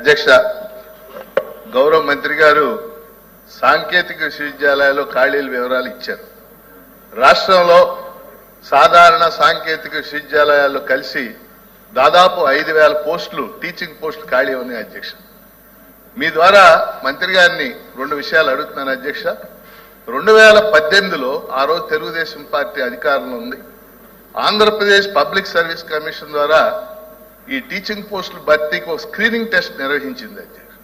అధ్యక్ష, గౌరవ మంత్రి గారు సాంకేతిక విశ్వవిద్యాలయాల్లో ఖాళీల వివరాలు ఇచ్చారు. రాష్ట్రంలో సాధారణ సాంకేతిక విశ్వవిద్యాలయాల్లో కలిసి దాదాపు 5,000 పోస్టులు టీచింగ్ పోస్టులు ఖాళీ ఉన్నాయి అధ్యక్ష. మీ ద్వారా మంత్రి గారిని 2 విషయాలు అడుగుతున్నాను అధ్యక్ష. 2018లో ఆ రోజు తెలుగుదేశం పార్టీ అధికారంలో ఉంది. ఆంధ్రప్రదేశ్ పబ్లిక్ సర్వీస్ కమిషన్ ద్వారా ఈ టీచింగ్ పోస్టుల భర్తీకి ఒక స్క్రీనింగ్ టెస్ట్ నిర్వహించింది అధ్యక్ష.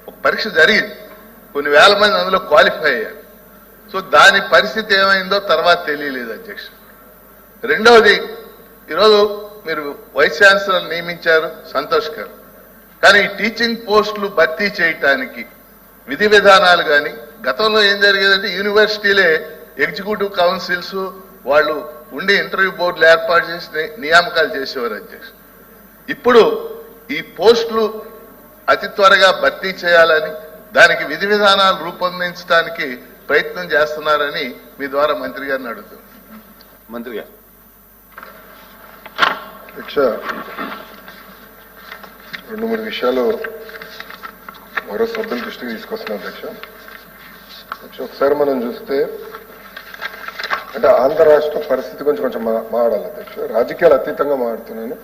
ఒక పరీక్ష జరిగింది, కొన్ని వేల మంది అందులో క్వాలిఫై అయ్యారు. సో దాని పరిస్థితి ఏమైందో తర్వాత తెలియలేదు అధ్యక్ష. రెండవది, ఈరోజు మీరు వైస్ ఛాన్సలర్ నియమించారు, సంతోషకరం. కానీ ఈ టీచింగ్ పోస్టులు భర్తీ చేయటానికి విధి విధానాలు కానీ, గతంలో ఏం జరిగేదంటే యూనివర్సిటీలే ఎగ్జిక్యూటివ్ కౌన్సిల్స్ వాళ్ళు ఉండి ఇంటర్వ్యూ బోర్డులు ఏర్పాటు చేసి నియామకాలు చేసేవారు అధ్యక్ష. ఇప్పుడు ఈ పోస్టులు అతి త్వరగా భర్తీ చేయాలని, దానికి విధి విధానాలు రూపొందించడానికి ప్రయత్నం చేస్తున్నారని మీ ద్వారా మంత్రి గారిని అడుగుతున్నాను. మంత్రి గారు. అధ్యక్ష, 2-3 విషయాలు మరో సభ్యుల దృష్టికి తీసుకొస్తున్నాం అధ్యక్ష. ఒకసారి మనం చూస్తే అంటే ఆంధ్ర రాష్ట్ర పరిస్థితి గురించి కొంచెం మాట్లాడాలి అధ్యక్ష. రాజకీయాలు అతీతంగా మాట్లాడుతున్నాను.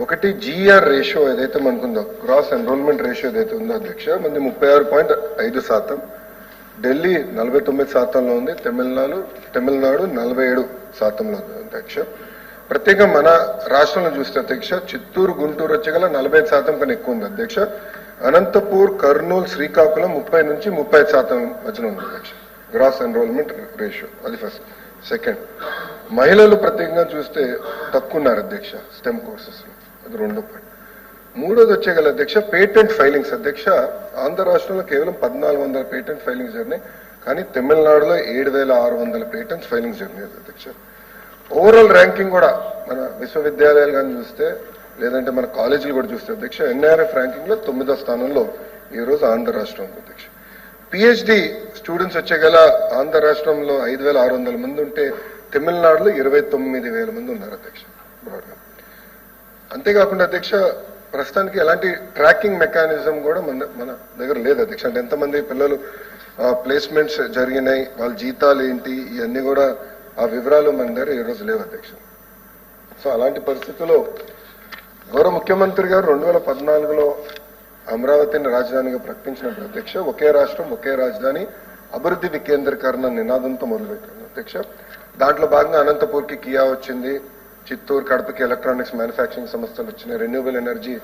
ఒకటి, GR రేషియో ఏదైతే మనకుందో, గ్రాస్ ఎన్రోల్మెంట్ రేషియో ఏదైతే ఉందో అధ్యక్ష, మనది 36.5%, ఢిల్లీ 49%లో ఉంది, తమిళనాడు 47%లో ఉంది అధ్యక్ష. ప్రత్యేకంగా మన రాష్ట్రంలో చూస్తే అధ్యక్ష, చిత్తూరు, గుంటూరు వచ్చేగల 45% కన్నా ఎక్కువ ఉంది అధ్యక్ష. అనంతపూర్, కర్నూలు, శ్రీకాకుళం 30 నుంచి 35% మధ్యన ఉంది అధ్యక్ష గ్రాస్ ఎన్రోల్మెంట్ రేషియో. అది ఫస్ట్. సెకండ్, మహిళలు ప్రత్యేకంగా చూస్తే తక్కువ ఉన్నారు అధ్యక్ష స్టెమ్ కోర్సెస్ లో. అది 2 పాయింట్. మూడోది వచ్చేగల అధ్యక్ష, పేటెంట్ ఫైలింగ్స్ అధ్యక్ష. ఆంధ్ర రాష్ట్రంలో కేవలం 1,400 పేటెంట్ ఫైలింగ్స్ జరిగినాయి, కానీ తమిళనాడులో 7,600 పేటెంట్స్ ఫైలింగ్స్ జరిగినాయి అధ్యక్ష. ఓవరాల్ ర్యాంకింగ్ కూడా మన విశ్వవిద్యాలయాలు కానీ చూస్తే, లేదంటే మన కాలేజీలు కూడా చూస్తే అధ్యక్ష, NIRF ర్యాంకింగ్ లో 9వ స్థానంలో ఈ రోజు ఆంధ్ర రాష్ట్రం ఉంది అధ్యక్ష. PhD స్టూడెంట్స్ వచ్చేగల ఆంధ్ర రాష్ట్రంలో 5,600 మంది ఉంటే, తమిళనాడులో 29,000 మంది ఉన్నారు అధ్యక్ష బ్రాడ్గా. అంతేకాకుండా అధ్యక్ష, ప్రస్తుతానికి ఎలాంటి ట్రాకింగ్ మెకానిజం కూడా మన దగ్గర లేదు అధ్యక్ష. అంటే ఎంతమంది పిల్లలు ప్లేస్మెంట్స్ జరిగినాయి, వాళ్ళ జీతాలు ఏంటి, ఇవన్నీ కూడా ఆ వివరాలు మన దగ్గర ఈ రోజు లేవు అధ్యక్ష. సో అలాంటి పరిస్థితుల్లో గౌరవ ముఖ్యమంత్రి గారు 2014లో అమరావతిని రాజధానిగా ప్రకటించినప్పుడు అధ్యక్ష, ఒకే రాష్ట్రం ఒకే రాజధాని అభివృద్ధి వికేంద్రీకరణ నినాదంతో మొదలుపెట్టారు అధ్యక్ష. దాంట్లో భాగంగా అనంతపూర్కి కియా వచ్చింది, చిత్తూరు, కడపకి ఎలక్ట్రానిక్స్ మ్యానుఫ్యాక్చరింగ్ సంస్థలు వచ్చినాయి, రెన్యూబుల్ ఎనర్జీ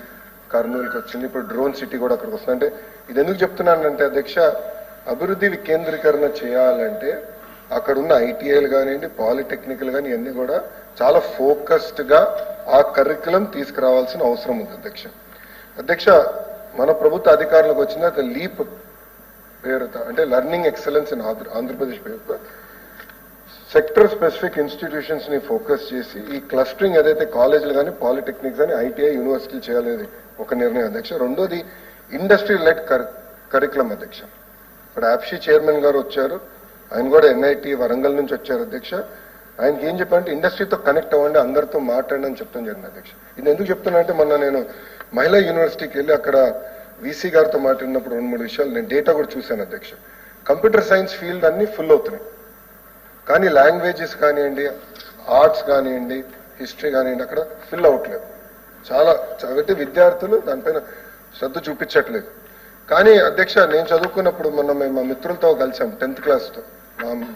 కర్నూలుకి వచ్చింది, ఇప్పుడు డ్రోన్ సిటీ కూడా అక్కడికి వస్తుంది. అంటే ఇది ఎందుకు చెప్తున్నానంటే అధ్యక్ష, అభివృద్ధి వికేంద్రీకరణ చేయాలంటే అక్కడ ఉన్న ITIలు కానివ్వండి, పాలిటెక్నికల్ కానీ ఇవన్నీ కూడా చాలా ఫోకస్డ్ గా ఆ కరికులం తీసుకురావాల్సిన అవసరం ఉంది అధ్యక్ష. అధ్యక్ష, మన ప్రభుత్వ అధికారులకు వచ్చిన లీప్ పేరుతో, అంటే లెర్నింగ్ ఎక్సలెన్స్ ఇన్ ఆంధ్రప్రదేశ్ పేరుతో సెక్టర్ స్పెసిఫిక్ ఇన్స్టిట్యూషన్స్ ని ఫోకస్ చేసి ఈ క్లస్టరింగ్ ఏదైతే కాలేజీలు కానీ, పాలిటెక్నిక్స్ కానీ, ITI యూనివర్సిటీలు చేయాలనేది ఒక నిర్ణయం అధ్యక్ష. రెండోది, ఇండస్ట్రీ లెడ్ కరికులం అధ్యక్ష. ఇప్పుడు APSI చైర్మన్ గారు వచ్చారు, ఆయన కూడా NIT వరంగల్ నుంచి వచ్చారు అధ్యక్ష. ఆయనకి ఏం చెప్పారంటే ఇండస్ట్రీతో కనెక్ట్ అవ్వండి, అందరితో మాట్లాడండి అని చెప్తాం జరిగింది అధ్యక్ష. ఇది ఎందుకు చెప్తున్నా అంటే, మొన్న నేను మహిళా యూనివర్సిటీకి వెళ్ళి అక్కడ VC గారితో మాట్లాడినప్పుడు 2-3 విషయాలు నేను డేటా కూడా చూశాను అధ్యక్ష. కంప్యూటర్ సైన్స్ ఫీల్డ్ అన్ని ఫుల్ అవుతున్నాయి, కానీ లాంగ్వేజెస్ కానివ్వండి, ఆర్ట్స్ కానివ్వండి, హిస్టరీ కానివ్వండి అక్కడ ఫిల్ అవ్వట్లేదు. చాలా కాబట్టి విద్యార్థులు దానిపైన శ్రద్ధ చూపించట్లేదు. కానీ అధ్యక్ష, నేను చదువుకున్నప్పుడు మొన్న మేము మా మిత్రులతో కలిసాం 10th క్లాస్తో,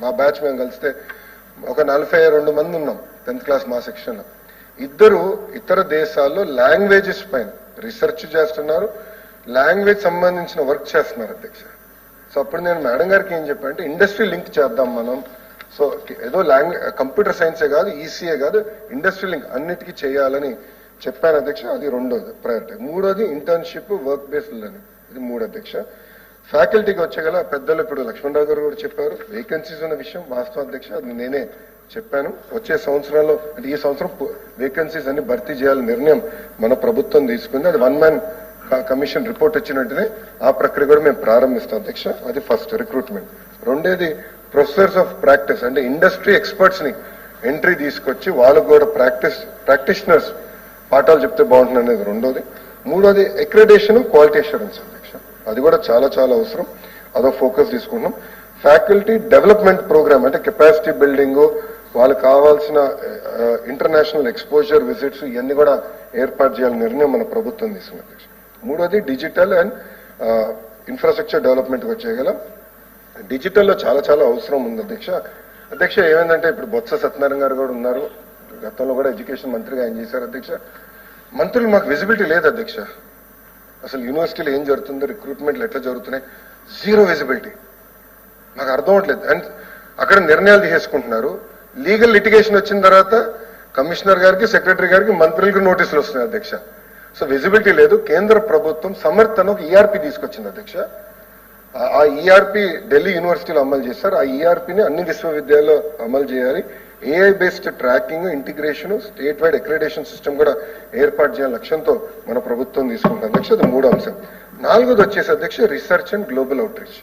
మా బ్యాచ్ మేము కలిస్తే ఒక 42 మంది ఉన్నాం 10th క్లాస్ మా సెక్షన్ లో. 2 ఇతర దేశాల్లో లాంగ్వేజెస్ పైన రీసెర్చ్ చేస్తున్నారు, లాంగ్వేజ్ సంబంధించిన వర్క్ చేస్తున్నారు అధ్యక్ష. సో అప్పుడు నేను మేడం గారికి ఏం చెప్పానంటే, ఇండస్ట్రీ లింక్ చేద్దాం మనం. సో ఏదో కంప్యూటర్ సైన్సే కాదు, ECA కాదు, ఇండస్ట్రీ లింక్ అన్నిటికీ చేయాలని చెప్పాను అధ్యక్ష. అది 2వ ప్రయారిటీ. 3వది ఇంటర్న్షిప్, వర్క్ బేస్డ్ లెర్నింగ్. ఇది 3 అధ్యక్ష. ఫ్యాకల్టీకి వచ్చేగల పెద్దలు ఇప్పుడు లక్ష్మణరావు గారు కూడా చెప్పారు, వేకెన్సీస్ ఉన్న విషయం వాస్తవం అధ్యక్ష. అది నేనే చెప్పాను. వచ్చే సంవత్సరాల్లో, అంటే ఈ సంవత్సరం వేకెన్సీస్ అన్ని భర్తీ చేయాలని నిర్ణయం మన ప్రభుత్వం తీసుకుంది. అది 1 మ్యాన్ కమిషన్ రిపోర్ట్ వచ్చిన వెంటనే ఆ ప్రక్రియ కూడా మేము ప్రారంభిస్తాం అధ్యక్ష. అది ఫస్ట్ రిక్రూట్మెంట్. రెండోది ప్రొఫెసర్స్ ఆఫ్ ప్రాక్టీస్, అంటే ఇండస్ట్రీ ఎక్స్పర్ట్స్ ని ఎంట్రీ తీసుకొచ్చి వాళ్ళకు కూడా ప్రాక్టీషనర్స్ పాఠాలు చెప్తే బాగుంటుంది అనేది రెండోది. మూడోది అక్రెడిటేషన్, క్వాలిటీ అష్యూరెన్స్ అధ్యక్ష. అది కూడా చాలా చాలా అవసరం. అదో ఫోకస్ తీసుకుంటున్నాం. ఫ్యాకల్టీ డెవలప్మెంట్ ప్రోగ్రామ్ అంటే కెపాసిటీ బిల్డింగ్, వాళ్ళకి కావాల్సిన ఇంటర్నేషనల్ ఎక్స్పోజర్ విజిట్స్ ఇవన్నీ కూడా ఏర్పాటు చేయాలని నిర్ణయం మన ప్రభుత్వం తీసుకుంది అధ్యక్ష. మూడోది డిజిటల్ అండ్ ఇన్ఫ్రాస్ట్రక్చర్ డెవలప్మెంట్ వచ్చేయగల డిజిటల్లో చాలా చాలా అవసరం ఉంది అధ్యక్ష. అధ్యక్ష ఏమైందంటే ఇప్పుడు బొత్స సత్యనారాయణ గారు కూడా ఉన్నారు, గతంలో కూడా ఎడ్యుకేషన్ మంత్రిగా ఆయన చేశారు అధ్యక్ష. మంత్రులు మాకు విజిబిలిటీ లేదు అధ్యక్ష. అసలు యూనివర్సిటీలో ఏం జరుగుతుందో, రిక్రూట్మెంట్లు ఎట్లా జరుగుతున్నాయి, జీరో విజిబిలిటీ. నాకు అర్థం అవట్లేదు. అండ్ అక్కడ నిర్ణయాలు తీసేసుకుంటున్నారు. లీగల్ లిటిగేషన్ వచ్చిన తర్వాత కమిషనర్ గారికి, సెక్రటరీ గారికి, మంత్రులకు నోటీసులు వస్తున్నాయి అధ్యక్ష. సో విజిబిలిటీ లేదు. కేంద్ర ప్రభుత్వం సమర్థన ఒక ఈఆర్పీ తీసుకొచ్చింది అధ్యక్ష. ఆ ఈఆర్పీ ఢిల్లీ యూనివర్సిటీలో అమలు చేశారు. ఆ ఈఆర్పీని అన్ని విశ్వవిద్యాలయాల్లో అమలు చేయాలి. AI based tracking, integration, state wide accreditation system కూడా ఏర్పాటు చేయాలని లక్ష్యంతో మన ప్రభుత్వం తీసుకుంటుంది అధ్యక్ష. అది మూడో అంశం. నాలుగోది వచ్చేసి అధ్యక్ష research and global out reach.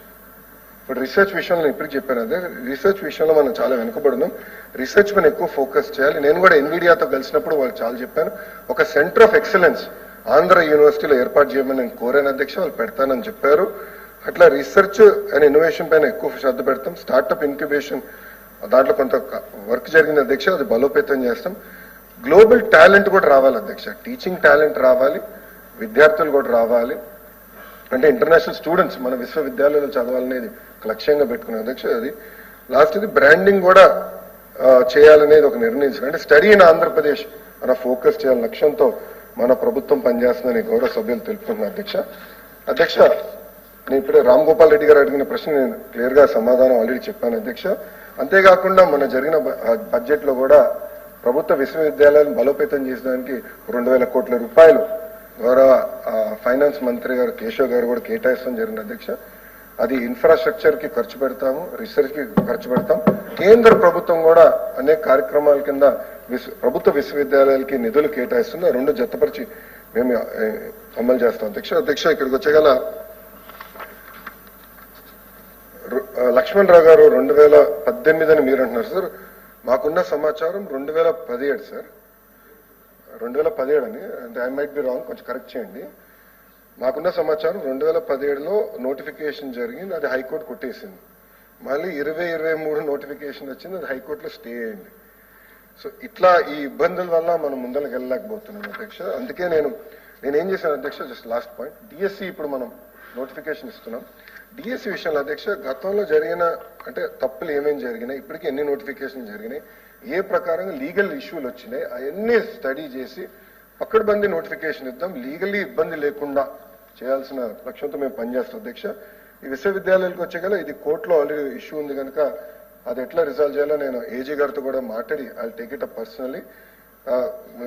ఇప్పుడు రీసెర్చ్ విషయంలో ఇప్పుడు చెప్పాను అదే, రీసెర్చ్ విషయంలో మనం చాలా వెనుకబడున్నాం. రీసెర్చ్ పైన ఎక్కువ ఫోకస్ చేయాలి. నేను కూడా ఎన్విడియాతో కలిసినప్పుడు వాళ్ళు చాలా చెప్పాను. ఒక సెంటర్ ఆఫ్ ఎక్సలెన్స్ ఆంధ్ర యూనివర్సిటీలో ఏర్పాటు చేయమని నేను కోరాను అధ్యక్ష. వాళ్ళు పెడతానని చెప్పారు. అట్లా రీసెర్చ్ అండ్ ఇన్నోవేషన్ పైన ఎక్కువ శ్రద్ధ పెడతాం. స్టార్ట్అప్ ఇంక్యుబేషన్ దాంట్లో కొంత వర్క్ జరిగింది అధ్యక్ష, అది బలోపేతం చేస్తాం. గ్లోబల్ టాలెంట్ కూడా రావాలి అధ్యక్ష. టీచింగ్ టాలెంట్ రావాలి, విద్యార్థులు కూడా రావాలి. అంటే ఇంటర్నేషనల్ స్టూడెంట్స్ మన విశ్వవిద్యాలయాలు చదవాలనేది లక్ష్యంగా పెట్టుకునే అధ్యక్ష. అది లాస్ట్ ఇది బ్రాండింగ్ కూడా చేయాలనేది ఒక నిర్ణయించారు. అంటే స్టడీ ఇన్ ఆంధ్రప్రదేశ్ అన్న ఫోకస్ చేయాలని లక్ష్యంతో మన ప్రభుత్వం పనిచేస్తుందని గౌరవ సభ్యులు తెలుపుతున్నారు అధ్యక్ష. అధ్యక్ష నేను ఇప్పుడే రామ్ గోపాల్ రెడ్డి గారు అడిగిన ప్రశ్న నేను క్లియర్ గా సమాధానం ఆల్రెడీ చెప్పాను అధ్యక్ష. అంతేకాకుండా మన జరిగిన బడ్జెట్ లో కూడా ప్రభుత్వ విశ్వవిద్యాలయాలను బలోపేతం చేసడానికి 2,000 కోట్ల రూపాయలు గౌరవ ఫైనాన్స్ మంత్రి గారు కేశవ్ గారు కూడా కేటాయిస్తాం జరిగింది అధ్యక్ష. అది ఇన్ఫ్రాస్ట్రక్చర్ కి ఖర్చు పెడతాము, రీసెర్చ్ కి ఖర్చు పెడతాం. కేంద్ర ప్రభుత్వం కూడా అనేక కార్యక్రమాల కింద ప్రభుత్వ విశ్వవిద్యాలయాలకి నిధులు కేటాయిస్తుంది. రెండు జతపరిచి మేము అమలు చేస్తాం అధ్యక్ష. అధ్యక్ష ఇక్కడికి వచ్చేగల లక్ష్మణ్ రావు గారు 2018 అని మీరు అంటున్నారు సార్. మాకున్న సమాచారం 2017 సార్. 2017 అని, అంటే ఐ మైట్ బి రాంగ్, కొంచెం కరెక్ట్ చేయండి. మాకున్న సమాచారం 2017లో నోటిఫికేషన్ జరిగింది, అది హైకోర్టు కొట్టేసింది. మళ్ళీ 2023 నోటిఫికేషన్ వచ్చింది, అది హైకోర్టులో స్టే అయింది. సో ఇట్లా ఈ ఇబ్బందుల వల్ల మనం ముందరకు వెళ్ళలేకపోతున్నాం అధ్యక్ష. అందుకే నేనేం చేశాను అధ్యక్ష, జస్ట్ లాస్ట్ పాయింట్, డిఎస్సి ఇప్పుడు మనం నోటిఫికేషన్ ఇస్తున్నాం. డిఎస్సి విషయంలో అధ్యక్ష గతంలో జరిగిన అంటే తప్పులు ఏమేమి జరిగినాయి, ఇప్పటికీ ఎన్ని నోటిఫికేషన్ జరిగినాయి, ఏ ప్రకారంగా లీగల్ ఇష్యూలు వచ్చినాయి, అవన్నీ స్టడీ చేసి పక్కడబంది నోటిఫికేషన్ ఇద్దాం. లీగల్లీ ఇబ్బంది లేకుండా చేయాల్సిన లక్ష్యంతో మేము పనిచేస్తాం అధ్యక్ష. ఈ విశ్వవిద్యాలయాలకు వచ్చేగల ఇది కోర్టులో ఆల్రెడీ ఇష్యూ ఉంది కనుక అది ఎట్లా రిజాల్వ్ చేయాలో నేను ఏజీ గారితో కూడా మాట్లాడి I take it up personally.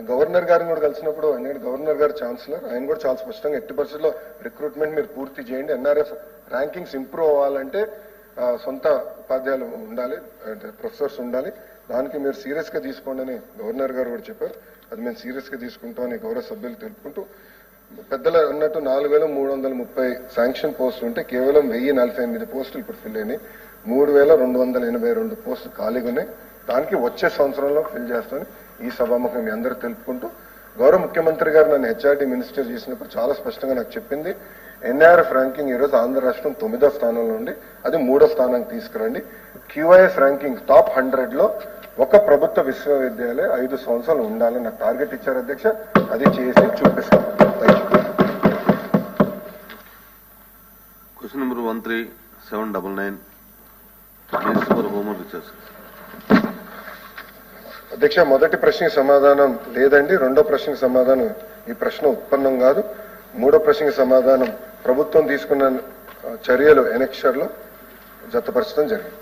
Governor గారిని కూడా కలిసినప్పుడు, ఎందుకంటే గవర్నర్ గారు ఛాన్సలర్, ఆయన కూడా చాలా స్పష్టంగా ఎట్టి పరిస్థితుల్లో రిక్రూట్మెంట్ మీరు పూర్తి చేయండి, ఎన్ఆర్ఎఫ్ ర్యాంకింగ్స్ ఇంప్రూవ్ అవ్వాలంటే సొంత ఉపాధ్యాయులు ఉండాలి, అంటే ప్రొఫెసర్స్ ఉండాలి, దానికి మీరు సీరియస్ గా తీసుకోండి అని గవర్నర్ గారు కూడా చెప్పారు. అది మేము సీరియస్ గా తీసుకుంటామని గౌరవ సభ్యులు తెలుపుకుంటూ, పెద్దలు అన్నట్టు 4,330 శాంక్షన్ పోస్టులు ఉంటే కేవలం 1,048 పోస్టులు ఇప్పుడు ఫిల్ అయినాయి. 3,282 పోస్టులు ఖాళీగా ఉన్నాయి. దానికి వచ్చే సంవత్సరంలో ఫిల్ చేస్తామని ఈ సభాముఖం మీ అందరూ తెలుపుకుంటూ, గౌరవ ముఖ్యమంత్రి గారు నన్ను హెచ్ఆర్డీ మినిస్టర్ చేసినప్పుడు చాలా స్పష్టంగా నాకు చెప్పింది, ఎన్ఆర్ఎఫ్ ర్యాంకింగ్ ఈరోజు ఆంధ్ర రాష్ట్రం 9వ స్థానంలో ఉండి అది 3వ స్థానానికి తీసుకురండి. క్యూఐఎస్ ర్యాంకింగ్ టాప్ 100లో ఒక ప్రభుత్వ విశ్వవిద్యాలయం 5 సంవత్సరాలు ఉండాలని నాకు టార్గెట్ ఇచ్చారు అధ్యక్ష. అది చేసి చూపిస్తాను. Question number 13799 minister for home research. అధ్యక్ష మొదటి ప్రశ్నకి సమాధానం లేదండి. రెండో ప్రశ్నకి సమాధానం ఈ ప్రశ్న ఉత్పన్నం కాదు. మూడో ప్రశ్నకి సమాధానం ప్రభుత్వం తీసుకున్న చర్యలు ఎనెక్షర్లో జతపరచడం జరిగింది.